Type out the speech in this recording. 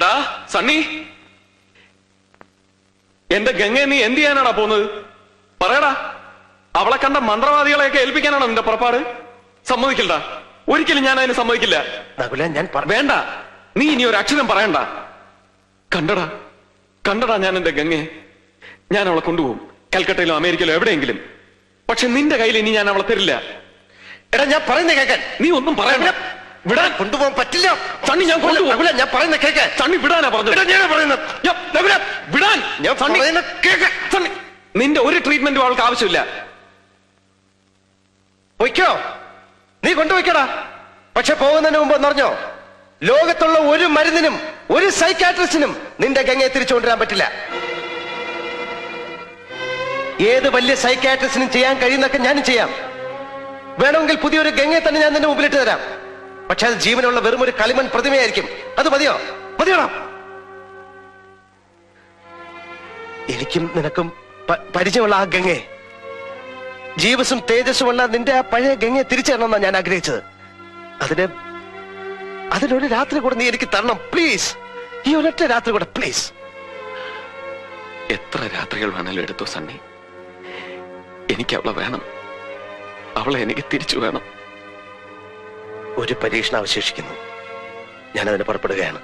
എടാ സണ്ണി, എന്റെ ഗംഗയെ നീ എന്ത് ചെയ്യാനാടാ പോന്നത്? പറയടാ. അവളെ കണ്ട മന്ത്രവാദികളെയൊക്കെ ഏൽപ്പിക്കാനാണോ നിന്റെ പുറപ്പാട്? സമ്മതിക്കില്ല, ഒരിക്കലും ഞാൻ അതിന് സമ്മതിക്കില്ല. ഞാൻ വേണ്ട, നീ ഇനി ഒരു അക്ഷരം പറയണ്ട. കണ്ടടാ കണ്ടടാ ഞാൻ എന്റെ ഗംഗയെ. ഞാൻ അവളെ കൊണ്ടുപോകും, കൽക്കട്ടയിലോ അമേരിക്കയിലോ എവിടെയെങ്കിലും. പക്ഷെ നിന്റെ കയ്യിൽ ഇനി ഞാൻ അവളെ തരില്ല. എടാ ഞാൻ പറയുന്ന കേൾക്കാൻ. നീ ഒന്നും പറയണ്ട. വിടാൻ കൊണ്ടുപോകാൻ പറ്റില്ല സണ്ണി. ഞാൻ കൊണ്ടുപോകും. ഞാൻ പറയുന്ന കേൾക്കാൻ. സണ്ണി വിടാനാ പറഞ്ഞത്. വിടാൻ. സണ്ണി, നിന്റെ ഒരു ട്രീറ്റ്മെന്റും അവൾക്ക് ആവശ്യമില്ല. പൊയ്ക്കോ, നീ കൊണ്ടുപോയിക്കടാ. പക്ഷെ പോകുന്നതിന് മുമ്പ് എന്നറിഞ്ഞോ, ലോകത്തുള്ള ഒരു മരുന്നിനും ഒരു സൈക്കാട്രിസ്റ്റിനും നിന്റെ ഗംഗയെ തിരിച്ചു കൊണ്ടുവരാൻ പറ്റില്ല. ഏത് വലിയ സൈക്കാട്രിസ്റ്റിനും ചെയ്യാൻ കഴിയുന്നൊക്കെ ഞാനും ചെയ്യാം. വേണമെങ്കിൽ പുതിയൊരു ഗംഗയെ തന്നെ ഞാൻ നിന്റെ മുമ്പിലിട്ട് തരാം. പക്ഷെ അത് ജീവനുള്ള വെറും ഒരു കളിമൺ പ്രതിമയായിരിക്കും. അത് മതിയോ? മതിയോടാ. എനിക്കും നിനക്കും പരിചയമുള്ള ആ ഗംഗയെ, ജീവസും തേജസ്സുമുള്ള നിന്റെ ആ പഴയ ഗംഗയെ തിരിച്ചു തരണമെന്നാണ് ഞാൻ ആഗ്രഹിച്ചത്. അതിനൊരു രാത്രി കൂടെ നീ എനിക്ക് തരണം പ്ലീസ്. ഈ ഒരൊറ്റ രാത്രി കൂടെ പ്ലീസ്. എത്ര രാത്രികൾ വേണേലും എടുത്തോ സണ്ണി. എനിക്ക് അവളെ വേണം. അവളെ എനിക്ക് തിരിച്ചു വേണം. ഒരു പരീക്ഷണം അവശേഷിക്കുന്നു. ഞാനതിന് പുറപ്പെടുകയാണ്.